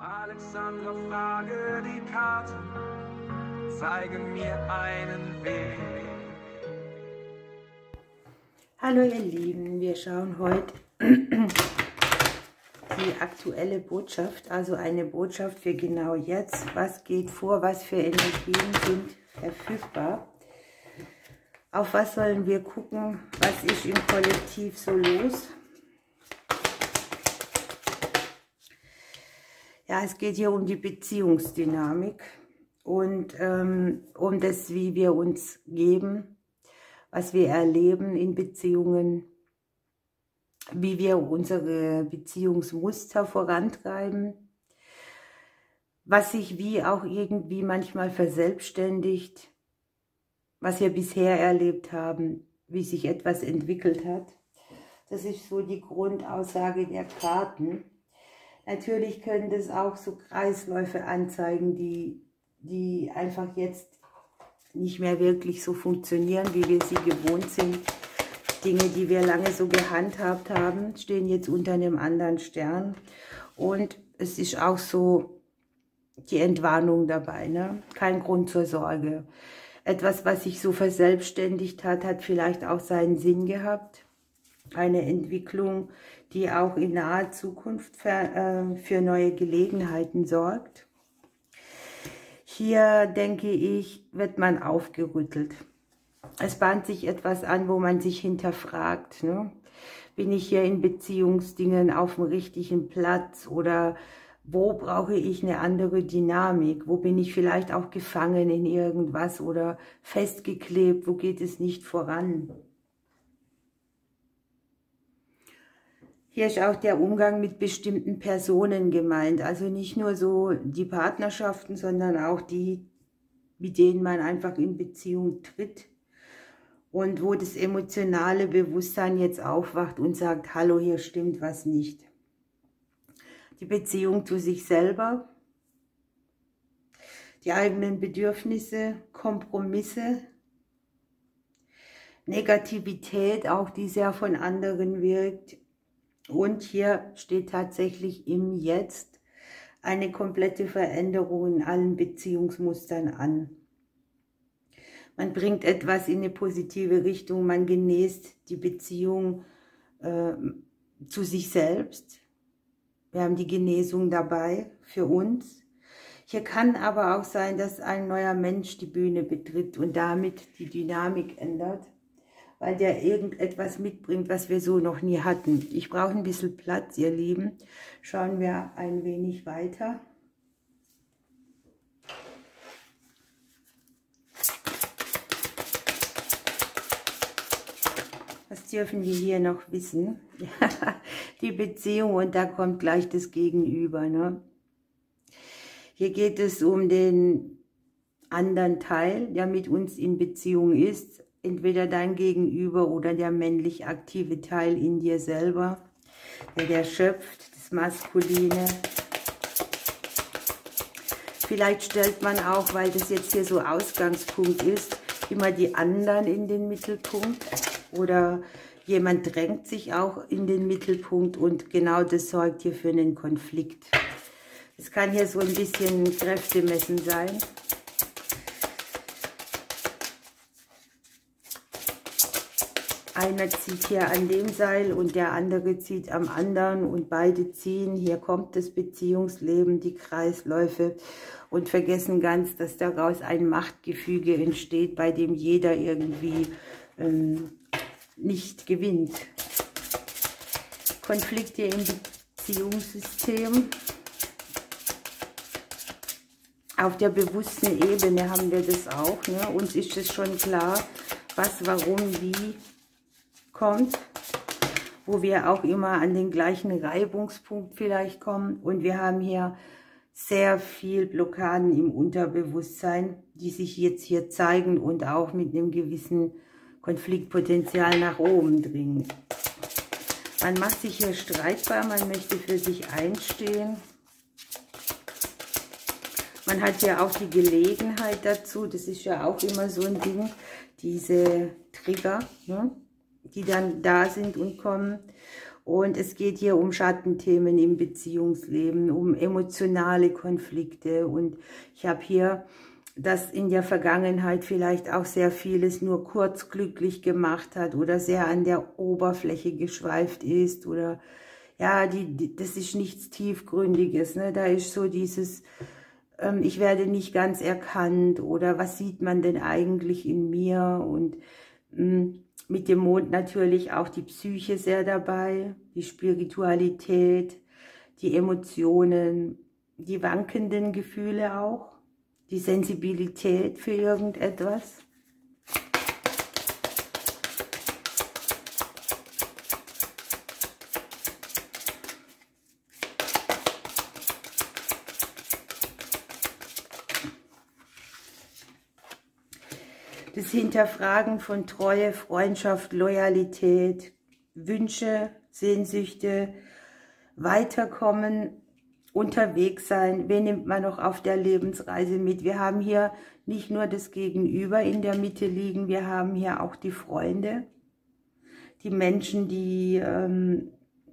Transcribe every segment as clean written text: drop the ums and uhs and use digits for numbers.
Alexandra, frage die Karten, zeigen mir einen Weg. Hallo ihr Lieben, wir schauen heute die aktuelle Botschaft, also eine Botschaft für genau jetzt. Was geht vor, was für Energien sind verfügbar? Auf was sollen wir gucken, was ist im Kollektiv so los? Ja, es geht hier um die Beziehungsdynamik und um das, wie wir uns geben, was wir erleben in Beziehungen, wie wir unsere Beziehungsmuster vorantreiben, was sich wie auch irgendwie manchmal verselbstständigt, was wir bisher erlebt haben, wie sich etwas entwickelt hat. Das ist so die Grundaussage der Karten. Natürlich können das auch so Kreisläufe anzeigen, die einfach jetzt nicht mehr wirklich so funktionieren, wie wir sie gewohnt sind. Dinge, die wir lange so gehandhabt haben, stehen jetzt unter einem anderen Stern. Und es ist auch so die Entwarnung dabei, ne? Kein Grund zur Sorge. Etwas, was sich so verselbstständigt hat, hat vielleicht auch seinen Sinn gehabt. Eine Entwicklung, die auch in naher Zukunft für neue Gelegenheiten sorgt. Hier, denke ich, wird man aufgerüttelt. Es bahnt sich etwas an, wo man sich hinterfragt, ne? Bin ich hier in Beziehungsdingen auf dem richtigen Platz oder wo brauche ich eine andere Dynamik? Wo bin ich vielleicht auch gefangen in irgendwas oder festgeklebt? Wo geht es nicht voran? Hier ist auch der Umgang mit bestimmten Personen gemeint, also nicht nur so die Partnerschaften, sondern auch die, mit denen man einfach in Beziehung tritt und wo das emotionale Bewusstsein jetzt aufwacht und sagt, hallo, hier stimmt was nicht. Die Beziehung zu sich selber, die eigenen Bedürfnisse, Kompromisse, Negativität, auch die sehr von anderen wirkt. Und hier steht tatsächlich im Jetzt eine komplette Veränderung in allen Beziehungsmustern an. Man bringt etwas in eine positive Richtung, man genießt die Beziehung zu sich selbst. Wir haben die Genesung dabei für uns. Hier kann aber auch sein, dass ein neuer Mensch die Bühne betritt und damit die Dynamik ändert, weil der irgendetwas mitbringt, was wir so noch nie hatten. Ich brauche ein bisschen Platz, ihr Lieben. Schauen wir ein wenig weiter. Was dürfen wir hier noch wissen? Die Beziehung, und da kommt gleich das Gegenüber, ne? Hier geht es um den anderen Teil, der mit uns in Beziehung ist. Entweder dein Gegenüber oder der männlich aktive Teil in dir selber, der schöpft, das Maskuline. Vielleicht stellt man auch, weil das jetzt hier so Ausgangspunkt ist, immer die anderen in den Mittelpunkt. Oder jemand drängt sich auch in den Mittelpunkt und genau das sorgt hier für einen Konflikt. Es kann hier so ein bisschen Kräftemessen sein. Einer zieht hier an dem Seil und der andere zieht am anderen und beide ziehen. Hier kommt das Beziehungsleben, die Kreisläufe und vergessen ganz, dass daraus ein Machtgefüge entsteht, bei dem jeder irgendwie nicht gewinnt. Konflikte im Beziehungssystem. Auf der bewussten Ebene haben wir das auch, ne? Uns ist es schon klar, was, warum, wie kommt, wo wir auch immer an den gleichen Reibungspunkt vielleicht kommen. Und wir haben hier sehr viel Blockaden im Unterbewusstsein, die sich jetzt hier zeigen und auch mit einem gewissen Konfliktpotenzial nach oben dringen. Man macht sich hier streitbar, man möchte für sich einstehen. Man hat ja auch die Gelegenheit dazu, das ist ja auch immer so ein Ding, diese Trigger, ne, die dann da sind und kommen. Und es geht hier um Schattenthemen im Beziehungsleben, um emotionale Konflikte. Und ich habe hier, dass in der Vergangenheit vielleicht auch sehr vieles nur kurz glücklich gemacht hat oder sehr an der Oberfläche geschweift ist. Oder ja, das ist nichts Tiefgründiges. Ne? Da ist so dieses, ich werde nicht ganz erkannt oder was sieht man denn eigentlich in mir? Und mit dem Mond natürlich auch die Psyche sehr dabei, die Spiritualität, die Emotionen, die wankenden Gefühle auch, die Sensibilität für irgendetwas. Das Hinterfragen von Treue, Freundschaft, Loyalität, Wünsche, Sehnsüchte, weiterkommen, unterwegs sein. Wen nimmt man noch auf der Lebensreise mit? Wir haben hier nicht nur das Gegenüber in der Mitte liegen, wir haben hier auch die Freunde, die Menschen, die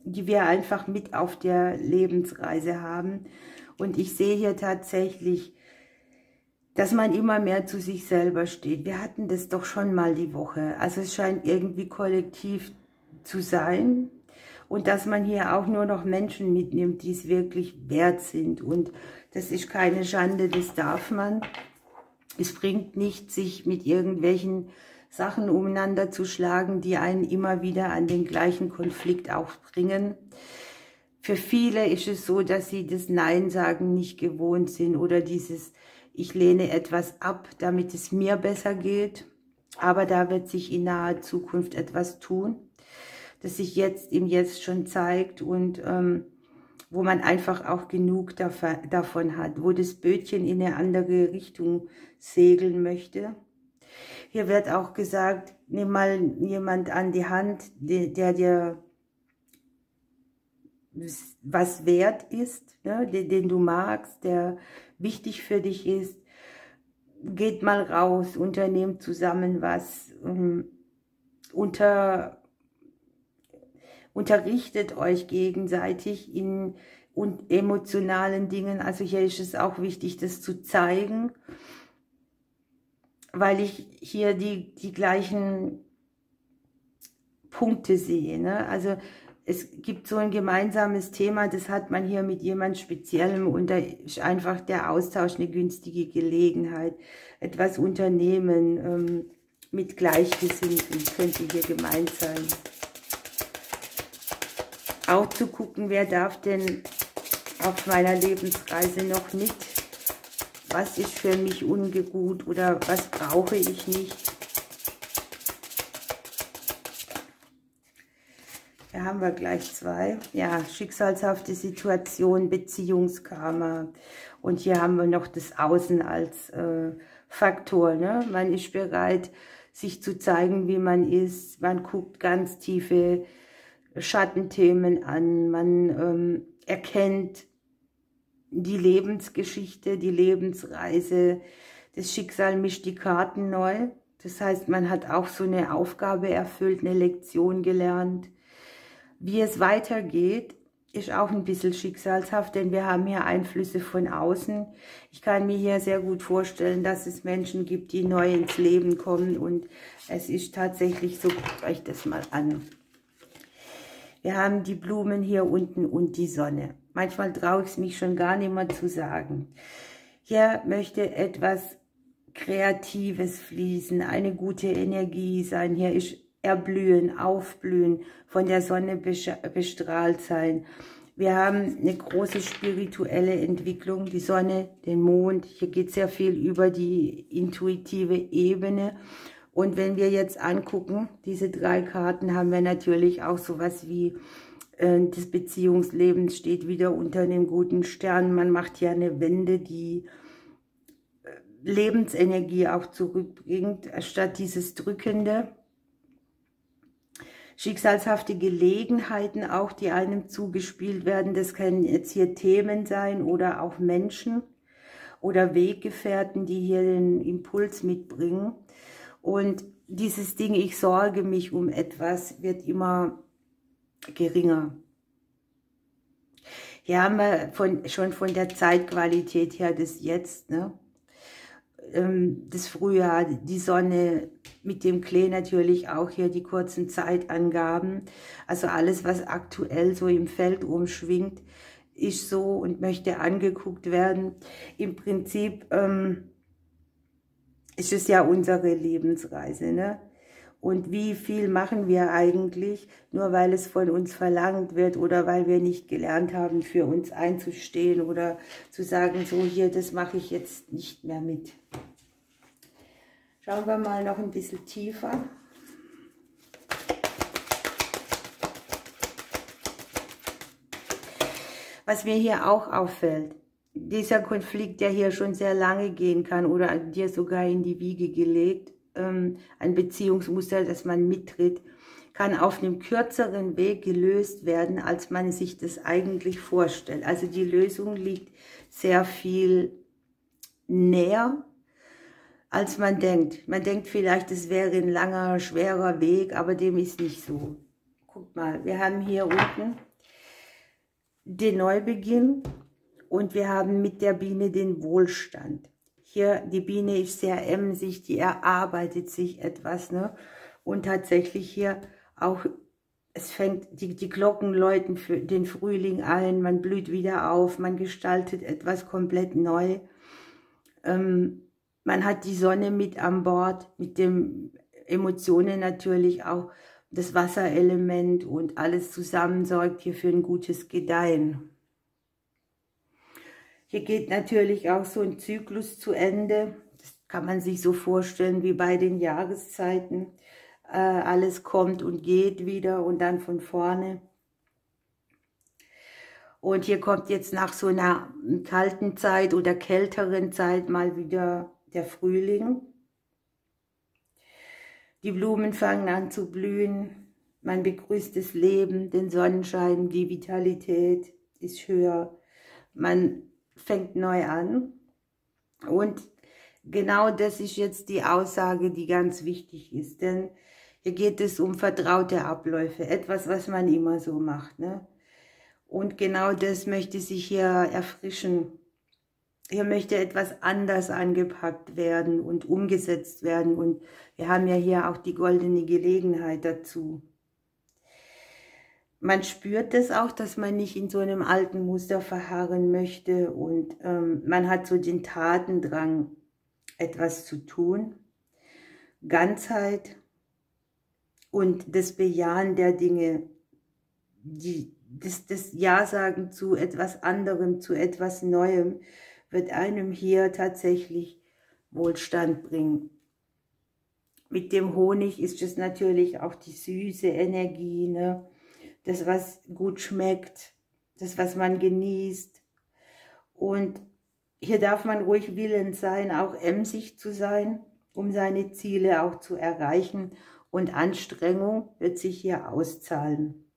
wir einfach mit auf der Lebensreise haben. Und ich sehe hier tatsächlich, dass man immer mehr zu sich selber steht. Wir hatten das doch schon mal die Woche. Also es scheint irgendwie kollektiv zu sein. Und dass man hier auch nur noch Menschen mitnimmt, die es wirklich wert sind. Und das ist keine Schande, das darf man. Es bringt nichts, sich mit irgendwelchen Sachen umeinander zu schlagen, die einen immer wieder an den gleichen Konflikt auch bringen. Für viele ist es so, dass sie das Nein sagen nicht gewohnt sind oder dieses ich lehne etwas ab, damit es mir besser geht, aber da wird sich in naher Zukunft etwas tun, das sich jetzt im Jetzt schon zeigt und wo man einfach auch genug davon hat, wo das Bötchen in eine andere Richtung segeln möchte. Hier wird auch gesagt, nimm mal jemand an die Hand, der dir was wert ist, ne? Den du magst, der wichtig für dich ist. Geht mal raus, unternehmt zusammen was, unterrichtet euch gegenseitig in emotionalen Dingen. Also hier ist es auch wichtig, das zu zeigen, weil ich hier die gleichen Punkte sehe. Ne? Also es gibt so ein gemeinsames Thema, das hat man hier mit jemand Speziellem und da ist einfach der Austausch eine günstige Gelegenheit. Etwas unternehmen mit Gleichgesinnten könnte hier gemeint sein. Auch zu gucken, wer darf denn auf meiner Lebensreise noch mit? Was ist für mich ungegut oder was brauche ich nicht? Da haben wir gleich zwei. Ja, schicksalshafte Situation, Beziehungskarma. Und hier haben wir noch das Außen als Faktor. Ne? Man ist bereit, sich zu zeigen, wie man ist. Man guckt ganz tiefe Schattenthemen an. Man erkennt die Lebensgeschichte, die Lebensreise. Das Schicksal mischt die Karten neu. Das heißt, man hat auch so eine Aufgabe erfüllt, eine Lektion gelernt. Wie es weitergeht, ist auch ein bisschen schicksalshaft, denn wir haben hier Einflüsse von außen. Ich kann mir hier sehr gut vorstellen, dass es Menschen gibt, die neu ins Leben kommen und es ist tatsächlich so, guckt euch das mal an. Wir haben die Blumen hier unten und die Sonne. Manchmal traue ich es mich schon gar nicht mehr zu sagen. Hier möchte etwas Kreatives fließen, eine gute Energie sein. Hier ist Erblühen, Aufblühen, von der Sonne bestrahlt sein. Wir haben eine große spirituelle Entwicklung, die Sonne, den Mond. Hier geht sehr viel über die intuitive Ebene. Und wenn wir jetzt angucken, diese drei Karten, haben wir natürlich auch sowas wie das Beziehungsleben steht wieder unter einem guten Stern. Man macht hier eine Wende, die Lebensenergie auch zurückbringt, statt dieses Drückende. Schicksalshafte Gelegenheiten auch, die einem zugespielt werden. Das können jetzt hier Themen sein oder auch Menschen oder Weggefährten, die hier den Impuls mitbringen. Und dieses Ding, ich sorge mich um etwas, wird immer geringer. Hier haben wir schon von der Zeitqualität her das Jetzt, ne? Das Frühjahr, die Sonne mit dem Klee natürlich auch hier die kurzen Zeitangaben. Also alles, was aktuell so im Feld umschwingt, ist so und möchte angeguckt werden. Im Prinzip ist es ja unsere Lebensreise, ne? Und wie viel machen wir eigentlich, nur weil es von uns verlangt wird oder weil wir nicht gelernt haben, für uns einzustehen oder zu sagen, so hier, das mache ich jetzt nicht mehr mit. Schauen wir mal noch ein bisschen tiefer. Was mir hier auch auffällt, dieser Konflikt, der hier schon sehr lange gehen kann oder dir sogar in die Wiege gelegt, ein Beziehungsmuster, das man mittritt, kann auf einem kürzeren Weg gelöst werden, als man sich das eigentlich vorstellt. Also die Lösung liegt sehr viel näher, als man denkt. Man denkt vielleicht, es wäre ein langer, schwerer Weg, aber dem ist nicht so. Guck mal, wir haben hier unten den Neubeginn und wir haben mit der Biene den Wohlstand. Hier, die Biene ist sehr emsig, die erarbeitet sich etwas, ne? Und tatsächlich hier auch, es fängt, die Glocken läuten für den Frühling ein, man blüht wieder auf, man gestaltet etwas komplett neu. Man hat die Sonne mit an Bord, mit den Emotionen natürlich auch, das Wasserelement und alles zusammen sorgt hier für ein gutes Gedeihen. Hier geht natürlich auch so ein Zyklus zu Ende. Das kann man sich so vorstellen wie bei den Jahreszeiten. Alles kommt und geht wieder und dann von vorne. Und hier kommt jetzt nach so einer kalten Zeit oder kälteren Zeit mal wieder der Frühling. Die Blumen fangen an zu blühen. Man begrüßt das Leben, den Sonnenschein, die Vitalität ist höher. Man fängt neu an und genau das ist jetzt die Aussage, die ganz wichtig ist, denn hier geht es um vertraute Abläufe, etwas, was man immer so macht, ne? Und genau das möchte sich hier erfrischen. Hier möchte etwas anders angepackt werden und umgesetzt werden und wir haben ja hier auch die goldene Gelegenheit dazu. Man spürt es auch, dass man nicht in so einem alten Muster verharren möchte und man hat so den Tatendrang, etwas zu tun. Ganzheit und das Bejahen der Dinge, das Ja-Sagen zu etwas anderem, zu etwas Neuem, wird einem hier tatsächlich Wohlstand bringen. Mit dem Honig ist es natürlich auch die süße Energie, ne? Das, was gut schmeckt, das, was man genießt. Und hier darf man ruhig willens sein, auch emsig zu sein, um seine Ziele auch zu erreichen. Und Anstrengung wird sich hier auszahlen.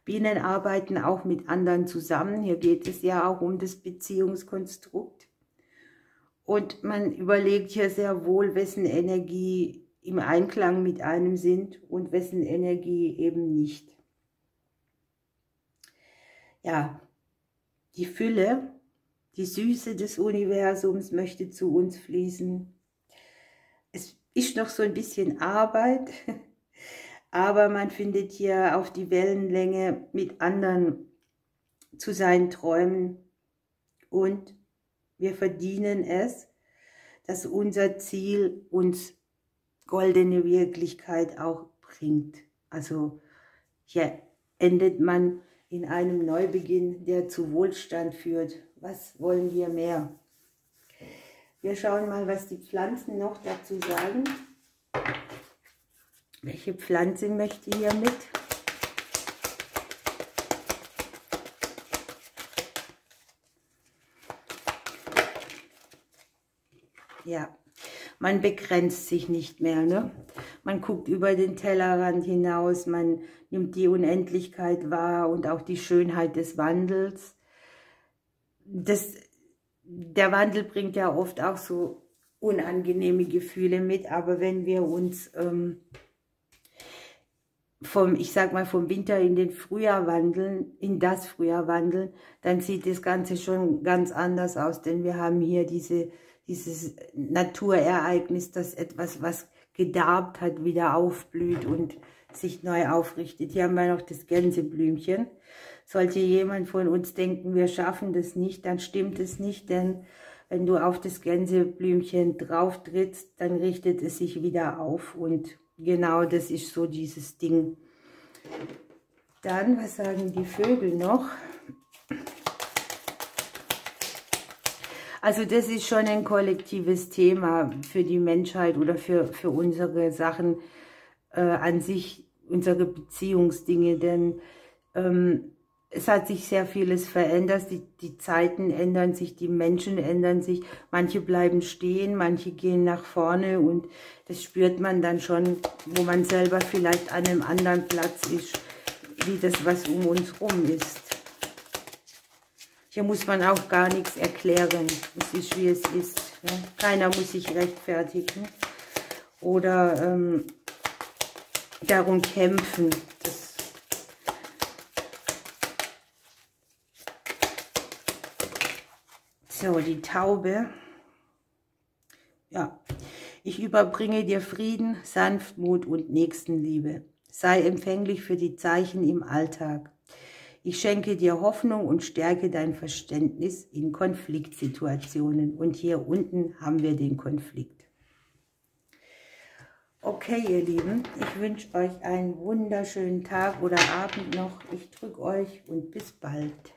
Bienen arbeiten auch mit anderen zusammen. Hier geht es ja auch um das Beziehungskonstrukt. Und man überlegt hier sehr wohl, wessen Energie im Einklang mit einem sind und wessen Energie eben nicht. Ja, die Fülle, die Süße des Universums möchte zu uns fließen. Es ist noch so ein bisschen Arbeit, aber man findet hier auf die Wellenlänge mit anderen zu seinen Träumen und wir verdienen es, dass unser Ziel uns goldene Wirklichkeit auch bringt. Also hier endet man in einem Neubeginn, der zu Wohlstand führt. Was wollen wir mehr? Wir schauen mal, was die Pflanzen noch dazu sagen. Welche Pflanze möchte hier mit? Ja, man begrenzt sich nicht mehr, ne? Man guckt über den Tellerrand hinaus, man nimmt die Unendlichkeit wahr und auch die Schönheit des Wandels. Der Wandel bringt ja oft auch so unangenehme Gefühle mit, aber wenn wir uns ich sag mal, vom Winter in den Frühjahr wandeln, in das Frühjahr wandeln, dann sieht das Ganze schon ganz anders aus, denn wir haben hier dieses Naturereignis, dass etwas, was gedarbt hat, wieder aufblüht und sich neu aufrichtet. Hier haben wir noch das Gänseblümchen. Sollte jemand von uns denken, wir schaffen das nicht, dann stimmt es nicht, denn wenn du auf das Gänseblümchen drauf trittst, dann richtet es sich wieder auf und genau das ist so dieses Ding. Dann, was sagen die Vögel noch? Also das ist schon ein kollektives Thema für die Menschheit oder für unsere Sachen an sich, unsere Beziehungsdinge, denn es hat sich sehr vieles verändert, die Zeiten ändern sich, die Menschen ändern sich, manche bleiben stehen, manche gehen nach vorne und das spürt man dann schon, wo man selber vielleicht an einem anderen Platz ist, wie das, was um uns rum ist. Hier muss man auch gar nichts erklären, es ist, wie es ist. Ja? Keiner muss sich rechtfertigen oder darum kämpfen. So, die Taube. Ja, ich überbringe dir Frieden, Sanftmut und Nächstenliebe. Sei empfänglich für die Zeichen im Alltag. Ich schenke dir Hoffnung und stärke dein Verständnis in Konfliktsituationen. Und hier unten haben wir den Konflikt. Okay, ihr Lieben, ich wünsche euch einen wunderschönen Tag oder Abend noch. Ich drücke euch und bis bald.